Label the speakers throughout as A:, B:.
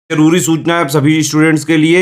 A: जरूरी सूचना है आप सभी स्टूडेंट्स के लिए।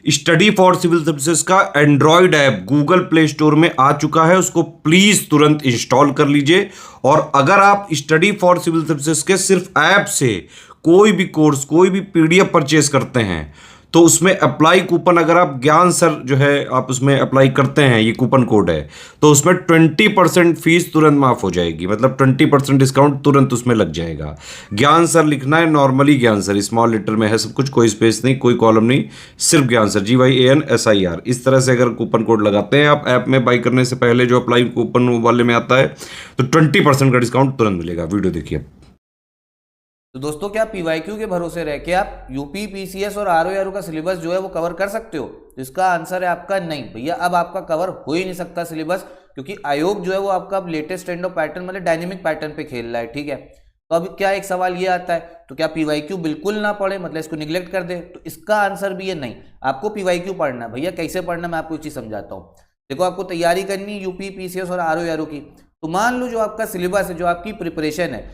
A: स्टडी फॉर सिविल सर्विसेज का Android app Google play store में आ चुका है, उसको प्लीज तुरंत इंस्टॉल कर लीजिए। और अगर आप स्टडी फॉर सिविल सर्विसेज के सिर्फ ऐप से कोई भी कोर्स, कोई भी पीडीएफ परचेज करते हैं तो उसमें अप्लाई कूपन, अगर आप ज्ञान सर जो है आप उसमें अप्लाई करते हैं, ये कूपन कोड है, तो उसमें 20% फीस तुरंत माफ हो जाएगी। मतलब 20% डिस्काउंट तुरंत उसमें लग जाएगा। ज्ञान सर लिखना है, नॉर्मली ज्ञान सर स्मॉल लेटर में है सब कुछ, कोई स्पेस नहीं, कोई कॉलम नहीं, सिर्फ ज्ञान सर GYANSIR। इस तरह से अगर कूपन कोड लगाते हैं आप ऐप में बाई करने से पहले, जो अप्लाई कूपन वाले में आता है, तो 20% का डिस्काउंट तुरंत मिलेगा। वीडियो देखिए।
B: तो दोस्तों, क्या पीवाईक्यू के भरोसे रह के आप यूपी पीसीएस और आरओ का सिलेबस जो है वो कवर कर सकते हो? तो इसका आंसर है आपका नहीं भैया। अब आपका कवर हो ही नहीं सकता सिलेबस, क्योंकि आयोग जो है वो आपका अब लेटेस्ट ट्रेंड ऑफ पैटर्न मतलब डायनेमिक पैटर्न पे खेल रहा है। ठीक है, तो अब क्या एक सवाल ये आता है, तो क्या पीवाईक्यू बिल्कुल ना पढ़े, मतलब इसको निगलेक्ट कर दे? तो इसका आंसर भी है नहीं। आपको पीवाईक्यू पढ़ना है भैया। कैसे पढ़ना, मैं आपको एक चीज समझाता हूँ। देखो, आपको तैयारी करनी है यूपी पीसीएस और आरओ की। तो मान लो जो आपका सिलेबस है, जो आपकी प्रिपरेशन है,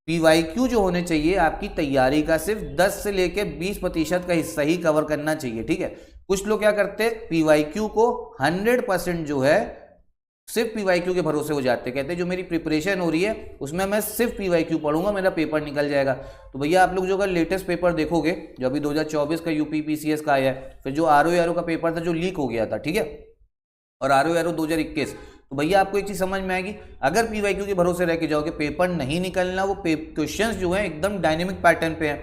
B: पीवाईक्यू जो होने चाहिए आपकी तैयारी का सिर्फ 10 से लेके 20% का हिस्सा ही कवर करना चाहिए। ठीक है, कुछ लोग क्या करते हैं, पीवाईक्यू को 100% जो है सिर्फ पीवाईक्यू के भरोसे हो जाते हैं। कहते हैं जो मेरी प्रिपरेशन हो रही है उसमें मैं सिर्फ पीवाईक्यू पढ़ूंगा, मेरा पेपर निकल जाएगा। तो भैया आप लोग जो अगर लेटेस्ट पेपर देखोगे, जो अभी 2024 का यूपी पीसीएस का आया है, फिर जो आरओ का पेपर था जो लीक हो गया था, ठीक है, और आरओ 2021, तो भैया आपको एक चीज समझ में आएगी, अगर पीवाईक्यू के भरोसे रह के जाओगे पेपर नहीं निकलना। वो क्वेश्चंस जो है एकदम डायनेमिक पैटर्न पे है।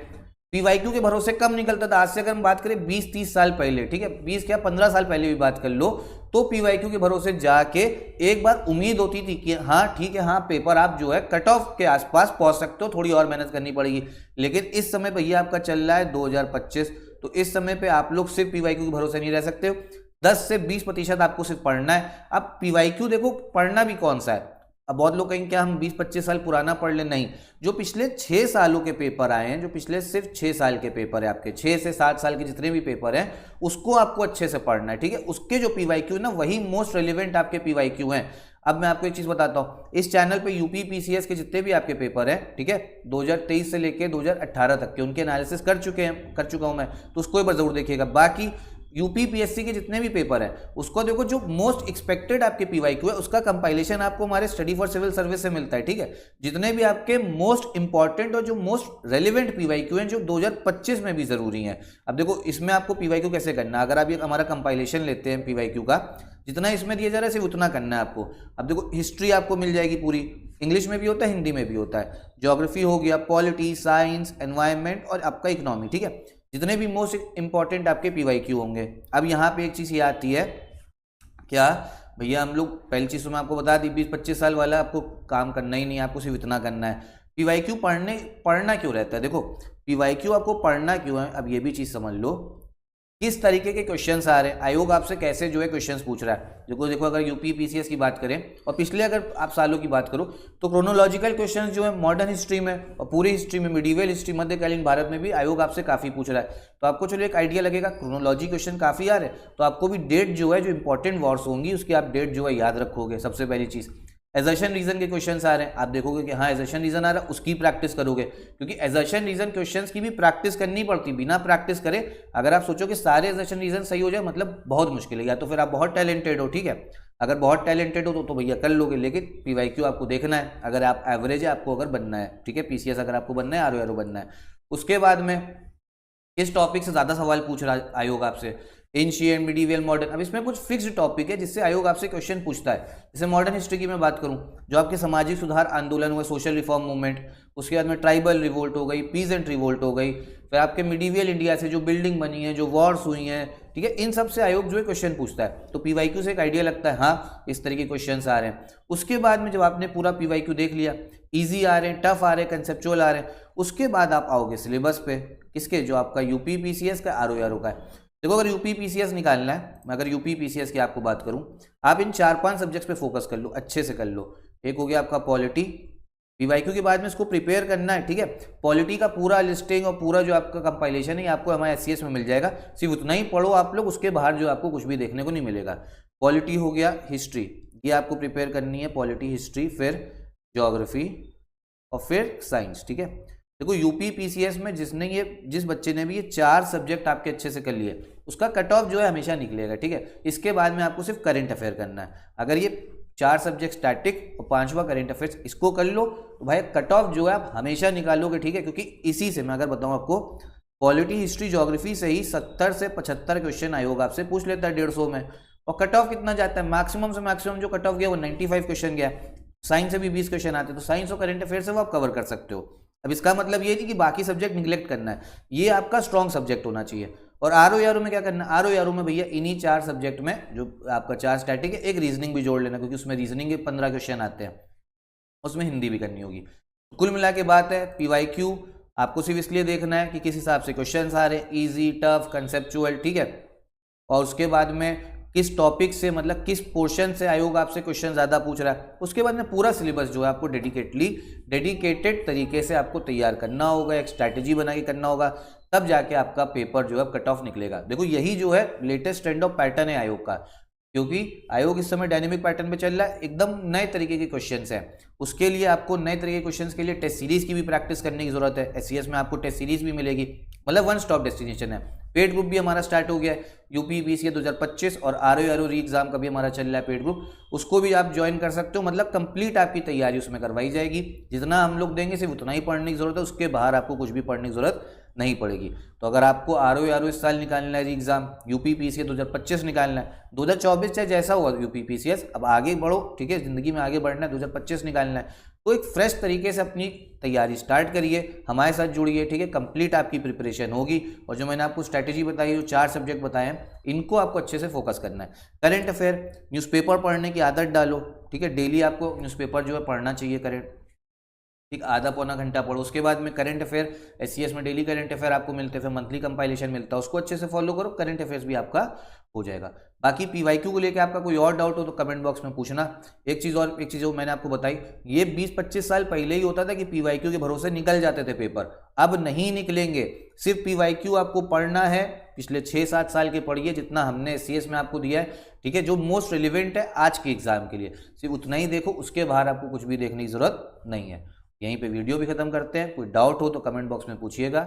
B: पीवाईक्यू के भरोसे कब निकलता था? आज से अगर हम बात करें 20-30 साल पहले, ठीक है, 20 क्या 15 साल पहले भी बात कर लो, तो पीवाईक्यू के भरोसे जाके एक बार उम्मीद होती थी कि हाँ ठीक है, हाँ पेपर आप जो है कट ऑफ के आसपास पहुंच सकते हो, थोड़ी और मेहनत करनी पड़ेगी। लेकिन इस समय भैया आपका चल रहा है 2025, तो इस समय पे आप लोग सिर्फ पीवाईक्यू के भरोसे नहीं रह सकते हो। 10 से 20% आपको सिर्फ पढ़ना है। अब पीवाईक्यू देखो, पढ़ना भी कौन सा है? अब बहुत लोग कहेंगे क्या हम 20-25 साल पुराना पढ़ ले? नहीं, जो पिछले 6 सालों के पेपर आए हैं, जो पिछले सिर्फ 6 साल के पेपर है आपके, 6 से 7 साल के जितने भी पेपर हैं, उसको आपको अच्छे से पढ़ना है। ठीक है, उसके जो पीवाईक्यू है ना, वही मोस्ट रेलिवेंट आपके पीवाईक्यू हैं। अब मैं आपको एक चीज बताता हूं, इस चैनल पे यूपी पीसीएस के जितने भी आपके पेपर हैं, ठीक है, 2023 से लेके 2018 तक के, उनके एनालिसिस कर चुका हूं मैं, तो उसको एक बार जरूर देखिएगा। बाकी यूपी पीएससी के जितने भी पेपर हैं उसको देखो, जो मोस्ट एक्सपेक्टेड आपके पीवाईक्यू है उसका कंपाइलेशन आपको हमारे स्टडी फॉर सिविल सर्विस से मिलता है। ठीक है, जितने भी आपके मोस्ट इंपॉर्टेंट और जो मोस्ट रेलिवेंट पीवाईक्यू हैं, जो 2025 में भी जरूरी हैं। अब देखो, इसमें आपको पीवाईक्यू कैसे करना है, अगर आप ये हमारा कंपाइलेशन लेते हैं पीवाईक्यू का, जितना इसमें दिया जा रहा है सिर्फ उतना करना है आपको। अब देखो, हिस्ट्री आपको मिल जाएगी पूरी, इंग्लिश में भी होता है, हिंदी में भी होता है। ज्योग्राफी हो गया, पॉलिटी, साइंस, एनवायरमेंट और आपका इकोनॉमी। ठीक है, जितने भी मोस्ट इंपॉर्टेंट आपके पीवाईक्यू होंगे। अब यहाँ पे एक चीज़ ये आती है, क्या भैया हम लोग पहली चीज़ तो मैं आपको बता दी, 20-25 साल वाला आपको काम करना ही नहीं, आपको सिर्फ इतना करना है। पीवाईक्यू पढ़ना क्यों रहता है? देखो, पीवाईक्यू आपको पढ़ना क्यों है, अब ये भी चीज़ समझ लो। किस तरीके के क्वेश्चंस आ रहे हैं, आयोग आपसे कैसे जो है क्वेश्चंस पूछ रहा है। देखो अगर यूपी पीसीएस की बात करें और पिछले अगर आप सालों की बात करो, तो क्रोनोलॉजिकल क्वेश्चंस जो है मॉडर्न हिस्ट्री में और पूरी हिस्ट्री में, मिडीवल हिस्ट्री, मध्यकालीन भारत में भी आयोग आपसे काफ़ी पूछ रहा है। तो आपको चलो एक आइडिया लगेगा, क्रोनोलॉजी क्वेश्चन काफ़ी आ रहे हैं, तो आपको भी डेट जो है, जो इंपॉर्टेंट वॉर्स होंगी उसकी आप डेट जो है याद रखोगे। सबसे पहली चीज़, एजर्शन रीजन के क्वेश्चंस आ रहे हैं, आप देखोगे कि हाँ एजर्शन रीजन आ रहा है, उसकी प्रैक्टिस करोगे, क्योंकि एजर्शन रीजन क्वेश्चंस की भी प्रैक्टिस करनी पड़ती। बिना प्रैक्टिस करे अगर आप सोचो कि सारे एजर्शन रीजन सही हो जाए, मतलब बहुत मुश्किल है। या तो फिर आप बहुत टैलेंटेड हो, ठीक है, अगर बहुत टैलेंटेड हो तो भैया कर लोगे, लेकिन पीवाईक्यू आपको देखना है। अगर आप एवरेज है, आपको अगर बनना है, ठीक है, पीसीएस अगर आपको बनना है, आरओ बनना है। उसके बाद में किस टॉपिक से ज़्यादा सवाल पूछ रहा है आयोग आपसे? Ancient, medieval, modern. अब इसमें कुछ फिक्स्ड टॉपिक है जिससे आयोग आपसे क्वेश्चन पूछता है। जैसे मॉडर्न हिस्ट्री की मैं बात करूं, जो आपके सामाजिक सुधार आंदोलन हुए, सोशल रिफॉर्म मूवमेंट, उसके बाद में ट्राइबल रिवोल्ट हो गई, पीजेंट रिवोल्ट हो गई, फिर आपके मिडीवल इंडिया से जो बिल्डिंग बनी है, जो वॉर्स हुई हैं, ठीक है, इन सब से आयोग जो है क्वेश्चन पूछता है। तो पीवाईक्यू से एक आइडिया लगता है, हाँ इस तरह के क्वेश्चन आ रहे हैं। उसके बाद में जब आपने पूरा पीवाईक्यू देख लिया, ईजी आ रहे हैं, टफ आ रहे हैं, कंसेप्चुअल आ रहे हैं, उसके बाद आप आओगे सिलेबस पे, किसके? जो आपका यूपी पीसीएस का, आरओ का है। देखो, अगर यूपी पीसीएस निकालना है, मैं अगर यूपी पीसीएस की आपको बात करूं, आप इन 4-5 सब्जेक्ट्स पे फोकस कर लो, अच्छे से कर लो। एक हो गया आपका पॉलिटी, पीवाईक्यू के बाद में इसको प्रिपेयर करना है। ठीक है, पॉलिटी का पूरा लिस्टिंग और पूरा जो आपका कंपाइलेशन है आपको हमारे एससीएस में मिल जाएगा, सिर्फ उतना ही पढ़ो आप लोग, उसके बाहर जो आपको कुछ भी देखने को नहीं मिलेगा। पॉलिटी हो गया, हिस्ट्री, ये आपको प्रिपेयर करनी है, पॉलिटी, हिस्ट्री, फिर ज्योग्राफी और फिर साइंस। ठीक है, देखो यूपी पीसीएस में जिस बच्चे ने भी ये 4 सब्जेक्ट आपके अच्छे से कर लिए उसका कट ऑफ जो है हमेशा निकलेगा, ठीक है। इसके बाद में आपको सिर्फ करंट अफेयर करना है। अगर ये 4 सब्जेक्ट स्टैटिक और 5वां करंट अफेयर्स इसको कर लो तो भाई कट ऑफ जो है आप हमेशा निकालोगे, ठीक है। क्योंकि इसी से मैं अगर बताऊं आपको, पॉलिटी, हिस्ट्री, ज्योग्राफी से ही 70 से 75 क्वेश्चन आयोग आपसे पूछ लेता है 150 में, और कट ऑफ कितना जाता है, मैक्सिमम से मैक्सिमम जो कट ऑफ गया वो 95 क्वेश्चन गया। साइंस से भी 20 क्वेश्चन आते हैं, तो साइंस और करंट अफेयर से वो आप कवर कर सकते हो। अब इसका मतलब ये नहीं कि बाकी सब्जेक्ट निगलेक्ट करना है, ये आपका स्ट्रॉन्ग सब्जेक्ट होना चाहिए। और आरओ में क्या करना है, आरओ में भैया इन्हीं 4 सब्जेक्ट में जो आपका 4 स्टैटिक है, एक रीजनिंग भी जोड़ लेना, क्योंकि उसमें रीजनिंग के 15 क्वेश्चन आते हैं, उसमें हिंदी भी करनी होगी। कुल मिला के बात है, पीवाईक्यू आपको सिर्फ इसलिए देखना है कि किस हिसाब से क्वेश्चन आ रहे हैं, ईजी, टफ, कंसेप्चुअल, ठीक है। और उसके बाद में किस टॉपिक से, मतलब किस पोर्शन से आयोग आपसे क्वेश्चन ज़्यादा पूछ रहा है। उसके बाद में पूरा सिलेबस जो है आपको डेडिकेटेड तरीके से आपको तैयार करना होगा, एक स्ट्रैटेजी बना के करना होगा, तब जाके आपका पेपर जो है कट ऑफ निकलेगा। देखो यही जो है लेटेस्ट ट्रेंड ऑफ पैटर्न है आयोग का, क्योंकि आयोग इस समय डायनेमिक पैटर्न पे चल रहा है, एकदम नए तरीके के क्वेश्चंस हैं। उसके लिए आपको नए तरीके के क्वेश्चंस के लिए टेस्ट सीरीज की भी प्रैक्टिस करने की जरूरत है। एससीएस में आपको टेस्ट सीरीज भी मिलेगी, मतलब वन स्टॉप डेस्टिनेशन है। पेड ग्रुप भी हमारा स्टार्ट हो गया है, यूपी पीसीएस 2025 और आरओ री एग्जाम का भी हमारा चल रहा है पेड ग्रुप, उसको भी आप ज्वाइन कर सकते हो। मतलब कंप्लीट आपकी तैयारी उसमें करवाई जाएगी, जितना हम लोग देंगे सिर्फ उतना ही पढ़ने की जरूरत है, उसके बाहर आपको कुछ भी पढ़ने की जरूरत नहीं पड़ेगी। तो अगर आपको आरओ इस साल निकालना है एग्जाम, यूपी पीसीएस 2025 निकालना है, 2024 चाहे जैसा हुआ यूपी पीसीएस, अब आगे बढ़ो, ठीक है, जिंदगी में आगे बढ़ना है, 2025 निकालना है, तो एक फ्रेश तरीके से अपनी तैयारी स्टार्ट करिए, हमारे साथ जुड़िए, ठीक है। कंप्लीट आपकी प्रिपरेशन होगी। और जो मैंने आपको स्ट्रैटेजी बताई, जो 4 सब्जेक्ट बताए हैं, इनको आपको अच्छे से फोकस करना है। करंट अफेयर, न्यूज़पेपर पढ़ने की आदत डालो, ठीक है। डेली आपको न्यूज़पेपर जो है पढ़ना चाहिए, करंट, ठीक, आधा पौना घंटा पढ़ो। उसके बाद में करंट अफेयर, एससीएस में डेली करंट अफेयर आपको मिलते हैं, फिर मंथली कंपाइलेशन मिलता है, उसको अच्छे से फॉलो करो, करंट अफेयर्स भी आपका हो जाएगा। बाकी पीवाईक्यू को लेकर आपका कोई और डाउट हो तो कमेंट बॉक्स में पूछना। एक चीज़ जो मैंने आपको बताई, ये 20-25 साल पहले ही होता था कि पीवाईक्यू के भरोसे निकल जाते थे पेपर, अब नहीं निकलेंगे। सिर्फ पीवाईक्यू आपको पढ़ना है, पिछले 6-7 साल के पढ़िए, जितना हमने एससीएस में आपको दिया है, ठीक है, जो मोस्ट रिलेवेंट है आज के एग्जाम के लिए, सिर्फ उतना ही देखो, उसके बाहर आपको कुछ भी देखने की जरूरत नहीं है। यहीं पे वीडियो भी खत्म करते हैं। कोई डाउट हो तो कमेंट बॉक्स में पूछिएगा।